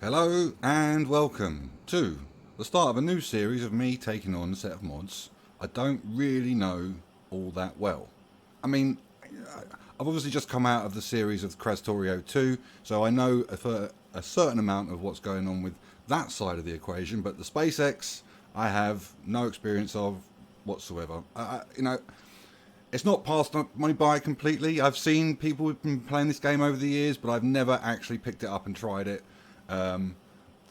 Hello and welcome to the start of a new series of me taking on a set of mods I don't really know all that well. I mean, I've obviously just come out of the series of Factorio 2, so I know for a certain amount of what's going on with that side of the equation, but the SpaceX I have no experience of whatsoever. It's not passed me by completely. I've seen people who've been playing this game over the years, but I've never actually picked it up and tried it.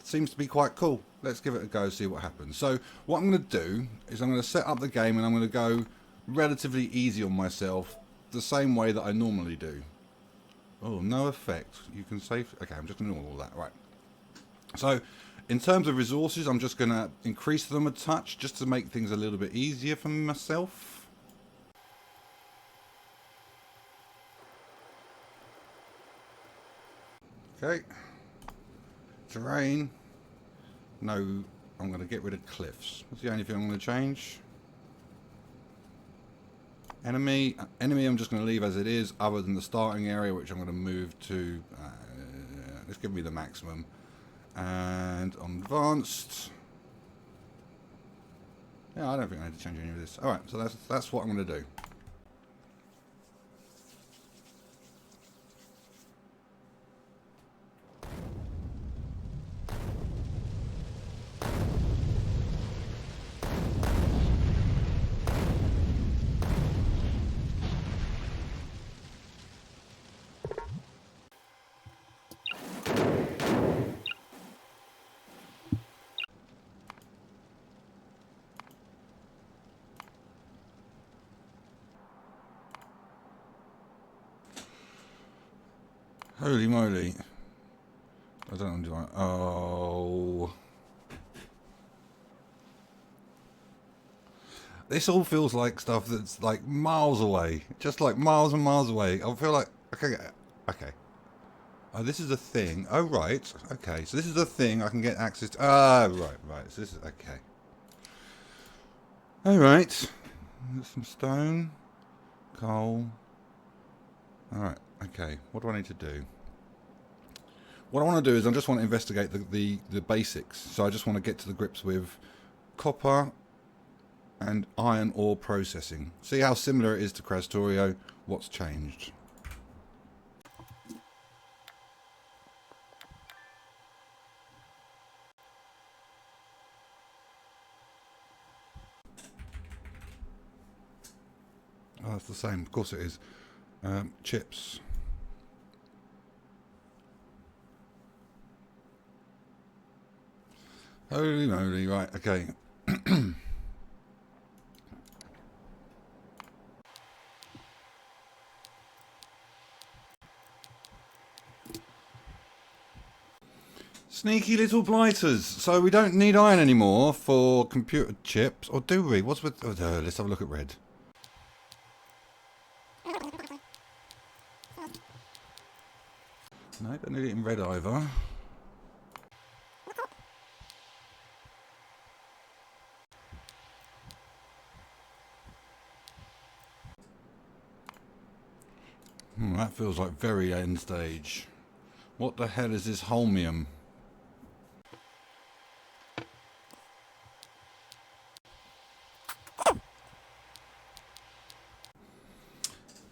Seems to be quite cool. Let's give it a go, see what happens. So what I'm going to do is I'm going to set up the game and I'm going to go relatively easy on myself, the same way that I normally do. Oh, no effect. You can save. Okay, I'm just going to ignore all that. Right. So in terms of resources, I'm just going to increase them a touch just to make things a little bit easier for myself. Okay. Terrain. No, I'm going to get rid of cliffs. That's the only thing I'm going to change. Enemy I'm just going to leave as it is, other than the starting area, which I'm going to move to, let's give me the maximum. And on advanced, yeah, I don't think I need to change any of this. Alright, so that's what I'm going to do. Holy moly. I don't know, do I? Oh. This all feels like stuff that's like miles away. Just like miles and miles away. I feel like, okay. Oh, this is a thing. Oh, right. Okay, so this is a thing I can get access to. Ah, right. So this is, okay. Alright. Some stone. Coal. Alright, okay. What do I need to do? What I want to do is I just want to investigate the basics. So I just want to get to the grips with copper and iron ore processing. See how similar it is to Factorio. What's changed? Oh, it's the same. Of course it is. Chips. Holy moly, right, okay. Sneaky little blighters. So we don't need iron anymore for computer chips, or do we? What's with... Oh, let's have a look at red. No, don't need it in red either. That feels like very end stage. What the hell is this holmium?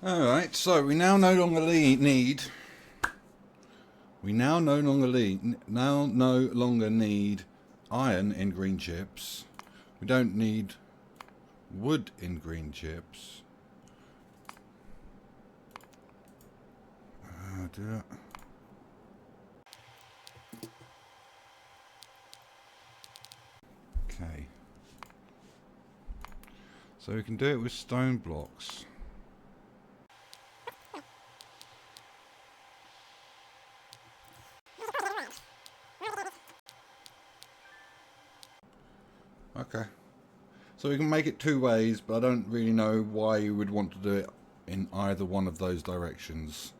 Alright, so we now no longer need... We now no longer need iron in green chips. We don't need wood in green chips. Do it. Okay. So we can do it with stone blocks. Okay. So we can make it two ways, but I don't really know why you would want to do it in either one of those directions.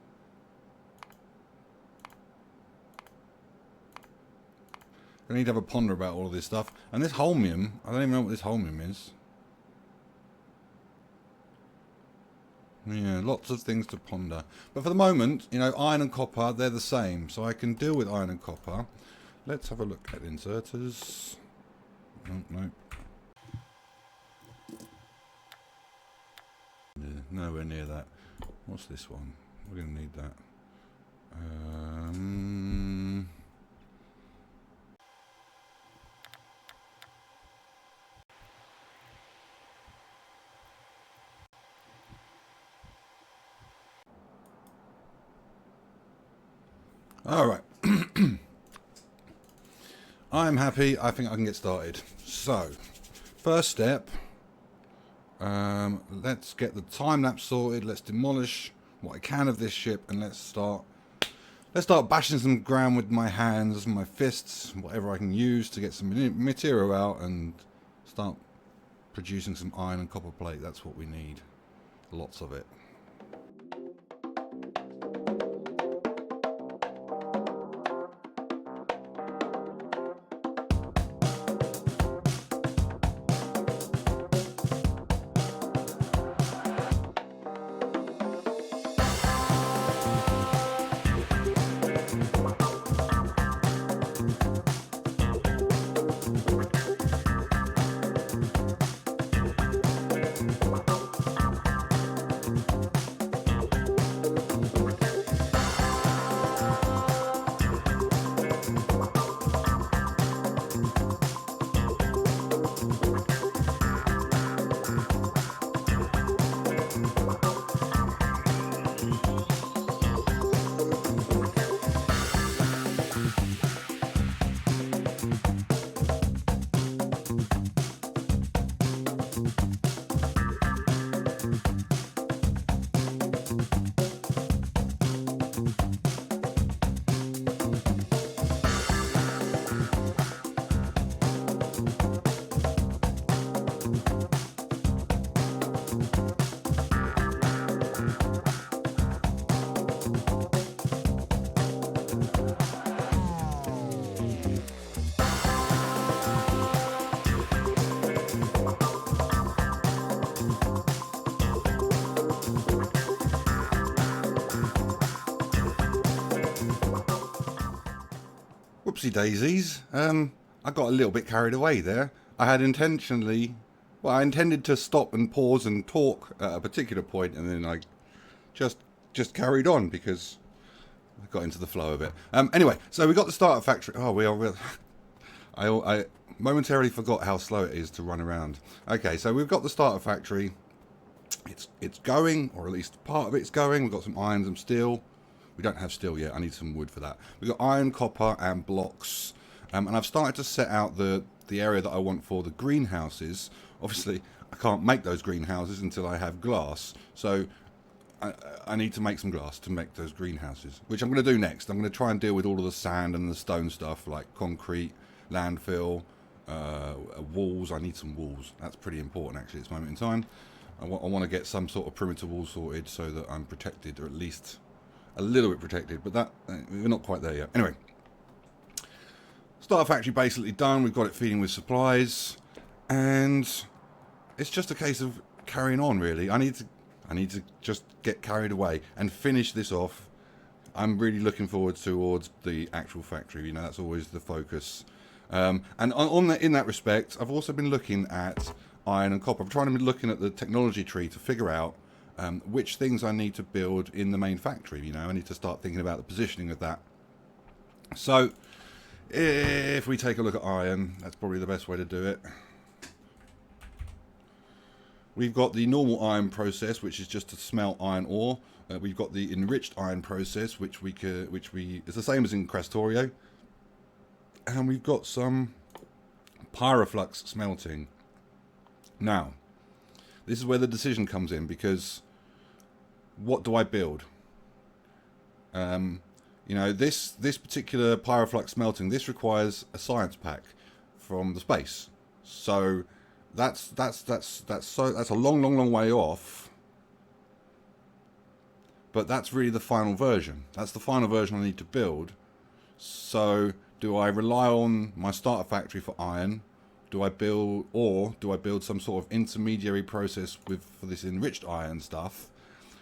I need to have a ponder about all of this stuff. And this holmium, I don't even know what this holmium is. Yeah, lots of things to ponder. But for the moment, you know, iron and copper, they're the same. So I can deal with iron and copper. let's have a look at inserters. Oh, no. Nowhere near that. What's this one? We're going to need that. All right. I'm happy. I think I can get started. So, first step, let's get the time lapse sorted. Let's demolish what I can of this ship, and let's start bashing some ground with my hands, my fists, whatever I can use to get some material out and start producing some iron and copper plate. That's what we need. Lots of it. Whoopsie daisies. I got a little bit carried away there. I intended to stop and pause and talk at a particular point, and then I just carried on because I got into the flow of it. Anyway, so we got the starter factory. Oh, I momentarily forgot how slow it is to run around. Okay, so we've got the starter factory. It's going, or at least part of it's going. We've got some iron, some steel. We don't have steel yet. I need some wood for that. We've got iron, copper, and blocks. And I've started to set out the area that I want for the greenhouses. Obviously, I can't make those greenhouses until I have glass. So I need to make some glass to make those greenhouses, which I'm going to do next. I'm going to try and deal with all of the sand and the stone stuff, like concrete, landfill, walls. I need some walls. That's pretty important, actually, at this moment in time. I want to get some sort of perimeter wall sorted so that I'm protected, or at least a little bit protected, but that we're not quite there yet. Anyway, starter factory basically done. We've got it feeding with supplies, and it's just a case of carrying on. Really, I need to just get carried away and finish this off. I'm really looking forward towards the actual factory. You know, that's always the focus. And in that respect, I've also been looking at iron and copper. I'm trying to be looking at the technology tree to figure out which things I need to build in the main factory. You know, I need to start thinking about the positioning of that. So, if we take a look at iron, that's probably the best way to do it. We've got the normal iron process, which is just to smelt iron ore. We've got the enriched iron process, which is the same as in Factorio, and we've got some pyroflux smelting. Now, this is where the decision comes in, because what do I build? You know, this particular pyroflux smelting, this requires a science pack from the space. So that's a long way off. But that's really the final version. That's the final version I need to build. So do I rely on my starter factory for iron? Do I build some sort of intermediary process for this enriched iron stuff,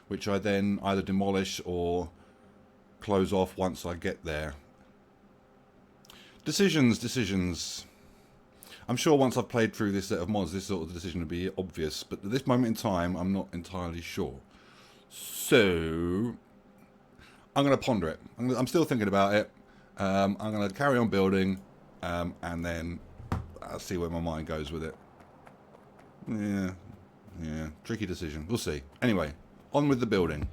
which I then either demolish or close off once I get there? Decisions. I'm sure once I've played through this set of mods, this sort of decision will be obvious, but at this moment in time, I'm not entirely sure. So, I'm going to ponder it. I'm still thinking about it. I'm going to carry on building, and then I'll see where my mind goes with it. Yeah, tricky decision. We'll see. Anyway, on with the building.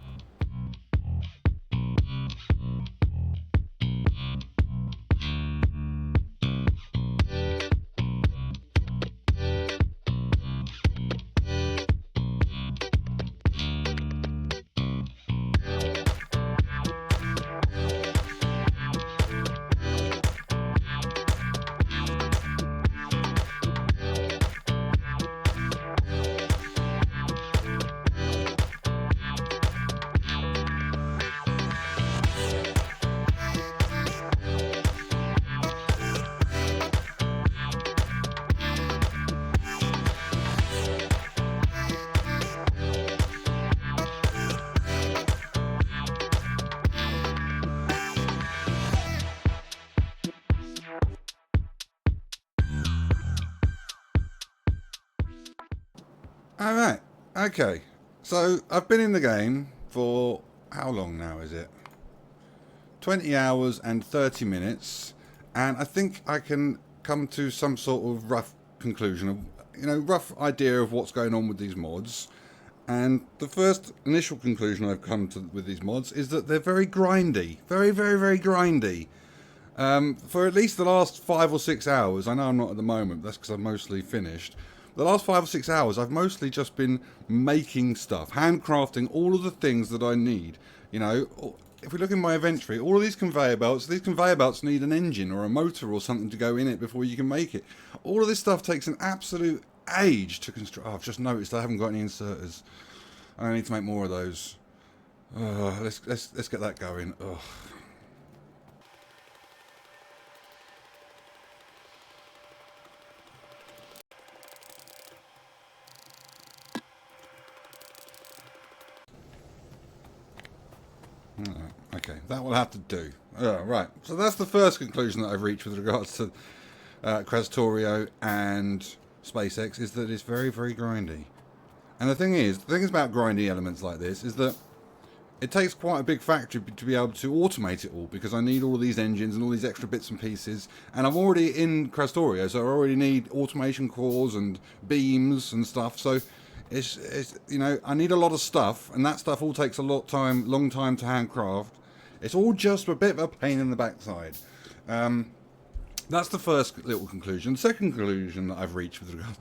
Alright, okay. So, I've been in the game for, how long now is it? 20 hours and 30 minutes, and I think I can come to some sort of rough conclusion of, rough idea of what's going on with these mods. And the first initial conclusion I've come to with these mods is that they're very grindy. Very, very, very grindy. For at least the last 5 or 6 hours, I know I'm not at the moment, that's because I'm mostly finished. The last 5 or 6 hours, I've mostly just been making stuff, handcrafting all of the things that I need. If we look in my inventory, all of these conveyor belts need an engine or a motor or something to go in it before you can make it. All of this stuff takes an absolute age to construct. Oh, I've just noticed I haven't got any inserters. I need to make more of those. Let's get that going. Ugh. Okay, that will have to do. Right, so that's the first conclusion that I've reached with regards to Factorio and SpaceX, is that it's very, very grindy. And the thing is about grindy elements like this is that it takes quite a big factory to be able to automate it all, because I need all of these engines and all these extra bits and pieces, and I'm already in Factorio, so I already need automation cores and beams and stuff, so it's I need a lot of stuff, and that stuff all takes a long time to handcraft. It's all just a bit of a pain in the backside. That's the first little conclusion. The second conclusion that I've reached with regards,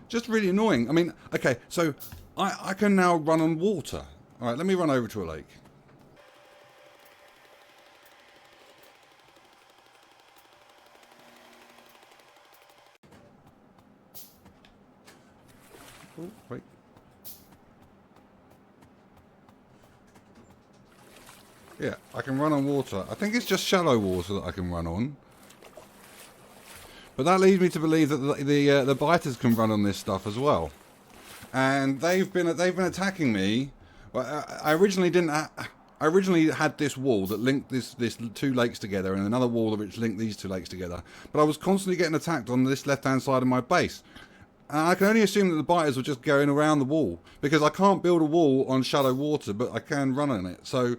just really annoying. I mean, okay, so I can now run on water. All right, let me run over to a lake. Oh, wait. Yeah, I can run on water. I think it's just shallow water that I can run on. But that leads me to believe that the biters can run on this stuff as well. And they've been attacking me. Well, I originally didn't. I originally had this wall that linked this two lakes together, and another wall which linked these two lakes together. But I was constantly getting attacked on this left-hand side of my base. And I can only assume that the biters were just going around the wall, because I can't build a wall on shallow water, but I can run on it. So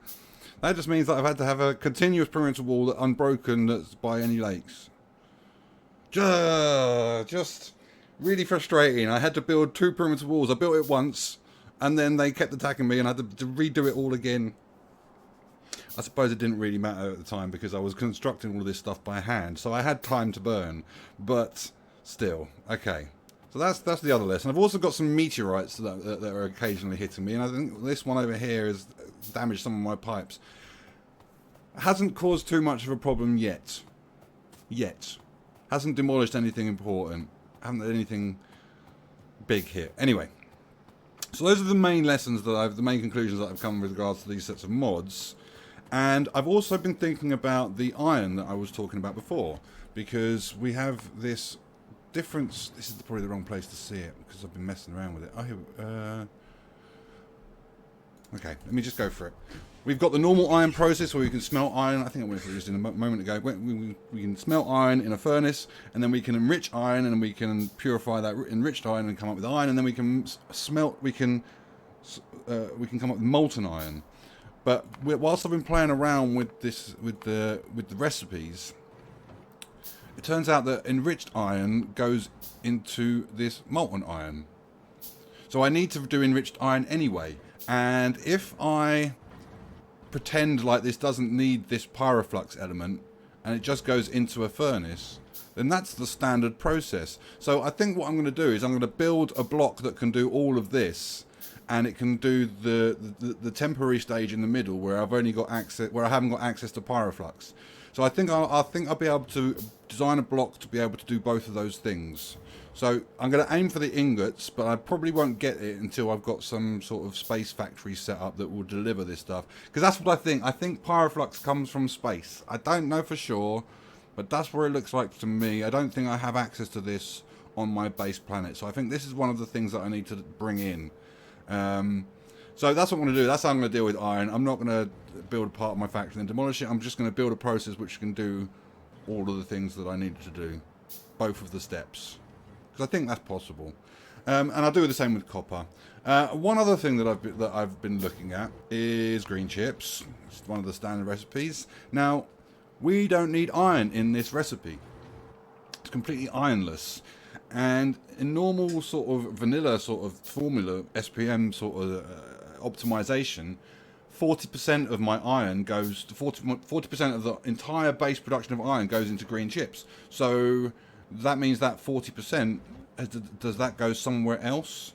that just means that I've had to have a continuous perimeter wall that unbroken that's by any lakes. Just really frustrating. I had to build 2 perimeter walls. I built it once, and then they kept attacking me, and I had to redo it all again. I suppose it didn't really matter at the time, because I was constructing all of this stuff by hand, so I had time to burn. But still, okay. So that's the other lesson. I've also got some meteorites that are occasionally hitting me, and I think this one over here has damaged some of my pipes. Hasn't caused too much of a problem yet. Hasn't demolished anything important. Haven't had anything big here. Anyway, so those are the main lessons the main conclusions that I've come with regards to these sets of mods. And I've also been thinking about the iron that I was talking about before, because we have this difference. This is probably the wrong place to see it, because I've been messing around with it. Okay, let me just go for it. We've got the normal iron process where we can smelt iron. I think I went through this in a moment ago. We can smelt iron in a furnace, and then we can enrich iron, and we can purify that enriched iron and come up with iron, and then we can smelt. We can come up with molten iron. But whilst I've been playing around with this, with the recipes, it turns out that enriched iron goes into this molten iron. So I need to do enriched iron anyway. And if I pretend like this doesn't need this pyroflux element and it just goes into a furnace, then that's the standard process. So I think what I'm going to do is I'm going to build a block that can do all of this, and it can do the temporary stage in the middle where I've only got access, where I haven't got access to pyroflux. So I think I'll be able to design a block to be able to do both of those things. So I'm going to aim for the ingots, but I probably won't get it until I've got some sort of space factory set up that will deliver this stuff. Because that's what I think. I think pyroflux comes from space. I don't know for sure, but that's where it looks like to me. I don't think I have access to this on my base planet. So I think this is one of the things that I need to bring in. So that's what I'm going to do. That's how I'm going to deal with iron. I'm not going to build a part of my factory and demolish it. I'm just going to build a process which can do all of the things that I need to do. Both of the steps. Because I think that's possible. And I'll do the same with copper. One other thing that I've been looking at is green chips. It's one of the standard recipes. Now, we don't need iron in this recipe. It's completely ironless. And in normal sort of vanilla sort of formula, SPM sort of optimization, 40% of my iron goes to 40% of the entire base production of iron goes into green chips. So that means that 40%, does that go somewhere else?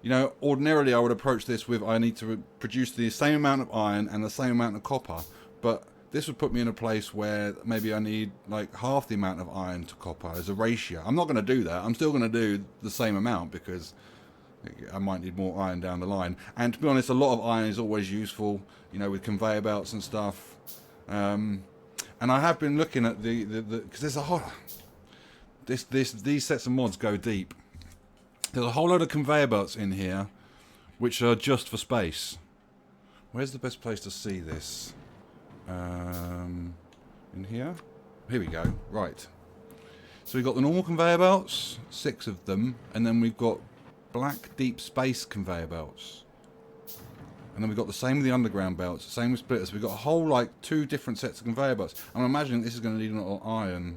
You know, ordinarily I would approach this with I need to produce the same amount of iron and the same amount of copper, but this would put me in a place where maybe I need like half the amount of iron to copper as a ratio. I'm not going to do that. I'm still going to do the same amount because I might need more iron down the line. And to be honest, a lot of iron is always useful, you know, with conveyor belts and stuff. And I have been looking at because there's a whole these sets of mods go deep. There's a whole load of conveyor belts in here, which are just for space. Where's the best place to see this? In here? Here we go. Right. So we've got the normal conveyor belts, 6 of them, and then we've got black deep space conveyor belts. And then we've got the same with the underground belts, same with splitters. We've got a whole, like, 2 different sets of conveyor belts. I'm imagining this is going to need a lot of iron.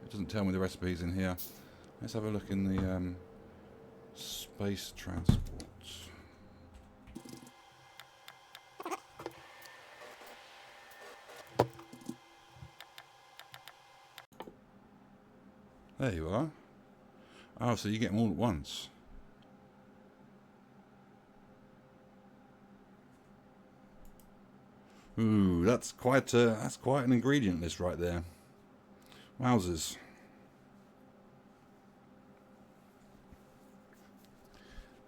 It doesn't tell me the recipes in here. Let's have a look in the space transport. There you are. Oh, so you get them all at once. Ooh, that's quite an ingredient list right there. Wowzers.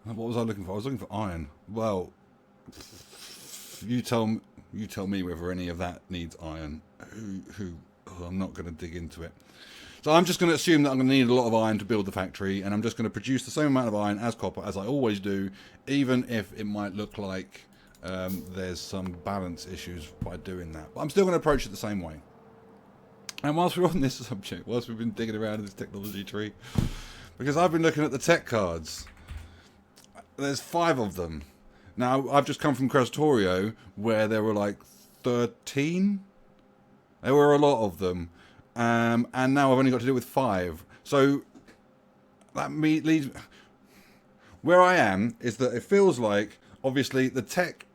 What was I looking for? I was looking for iron. Well, you tell me whether any of that needs iron. Oh, I'm not going to dig into it. So I'm just going to assume that I'm going to need a lot of iron to build the factory, and I'm just going to produce the same amount of iron as copper, as I always do, even if it might look like there's some balance issues by doing that. But I'm still going to approach it the same way. And whilst we're on this subject, whilst we've been digging around in this technology tree, because I've been looking at the tech cards, there's 5 of them. Now, I've just come from Factorio, where there were like 13. There were a lot of them. And now I've only got to deal with 5. So that leads. Where I am is that it feels like, obviously, the tech,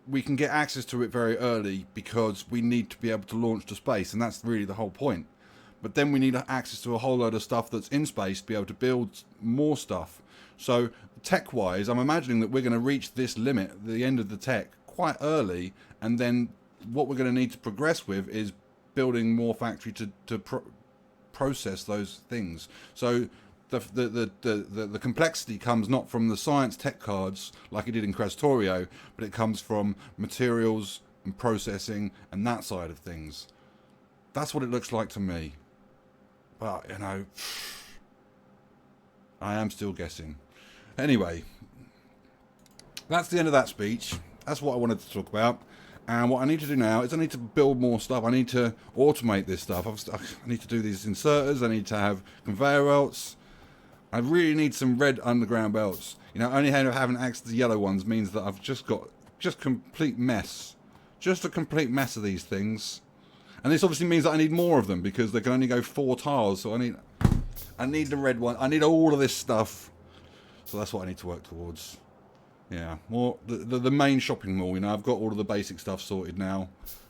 we can get access to it very early because we need to be able to launch to space, and that's really the whole point. But then we need access to a whole load of stuff that's in space to be able to build more stuff. So tech-wise, I'm imagining that we're going to reach this limit, the end of the tech, quite early, and then what we're going to need to progress with is building more factory to process those things. So the complexity comes not from the science tech cards like it did in Factorio, but it comes from materials and processing and that side of things. That's what it looks like to me. But, you know, I am still guessing. Anyway, that's the end of that speech. that's what I wanted to talk about. And what I need to do now is I need to build more stuff. I need to automate this stuff. I need to do these inserters. I need to have conveyor belts. I really need some red underground belts. You know, only having access to the yellow ones means that I've just got complete mess. Just a complete mess of these things. And this obviously means that I need more of them because they can only go 4 tiles. So I need the red one. I need all of this stuff. So that's what I need to work towards. Yeah, more the main shopping mall. You know, I've got all of the basic stuff sorted now.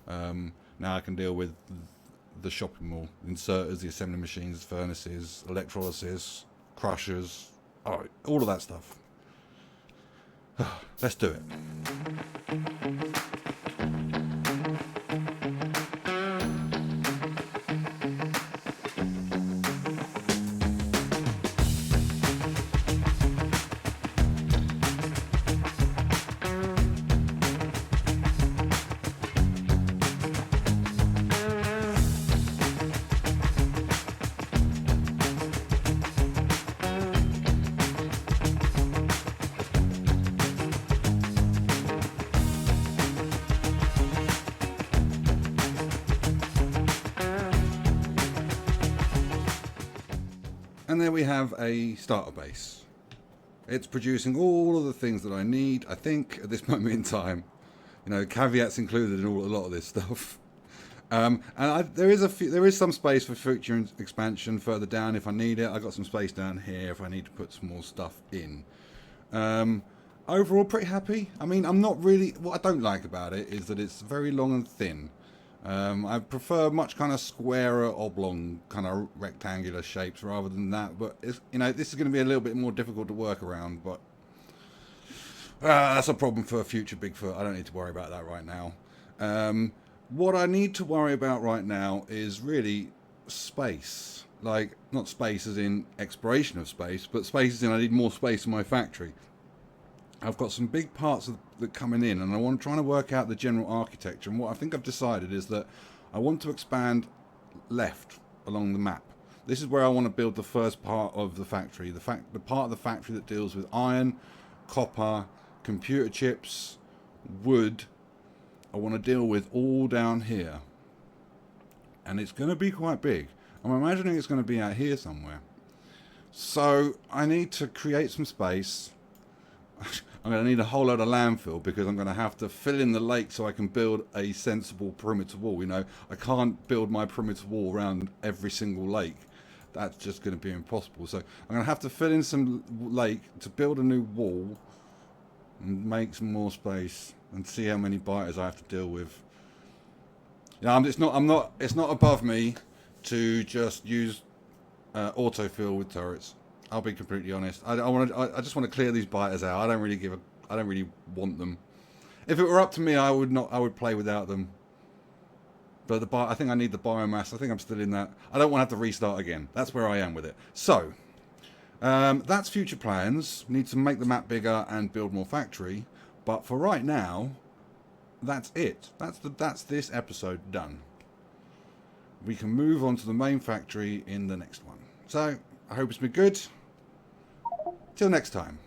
Now I can deal with the shopping mall, inserters, the assembly machines, furnaces, electrolysis, crushers, all of that stuff. Let's do it. And there we have a starter base. It's producing all of the things that I need, I think, at this moment in time. You know, caveats included in a lot of this stuff. There is some space for future expansion further down if I need it. I got some space down here if I need to put some more stuff in. Overall, pretty happy. I mean, I'm not really. What I don't like about it is that it's very long and thin. I prefer much kind of squarer, oblong, kind of rectangular shapes rather than that. But you know, this is going to be a little bit more difficult to work around. But that's a problem for a future Bigfoot. I don't need to worry about that right now. What I need to worry about right now is really space. Like, not space as in exploration of space, but space as in I need more space in my factory. I've got some big parts that coming in, and I want to try to work out the general architecture. And what I think I've decided is that I want to expand left along the map. This is where I want to build the first part of the factory, the part of the factory that deals with iron, copper, computer chips, wood. I want to deal with all down here, and it's going to be quite big. I'm imagining it's going to be out here somewhere. So I need to create some space. I'm going to need a whole load of landfill because I'm going to have to fill in the lake so I can build a sensible perimeter wall. You know, I can't build my perimeter wall around every single lake. That's just going to be impossible. So I'm going to have to fill in some lake to build a new wall and make some more space and see how many biters I have to deal with. You know, it's not above me to just use autofill with turrets. I'll be completely honest. I just want to clear these biters out. I don't really want them. If it were up to me, I would play without them. But I think I need the biomass. I think I'm still in that. I don't want to have to restart again. That's where I am with it. So, that's future plans. Need to make the map bigger and build more factory. But for right now, that's it. That's this episode done. We can move on to the main factory in the next one. So, I hope it's been good. Till next time.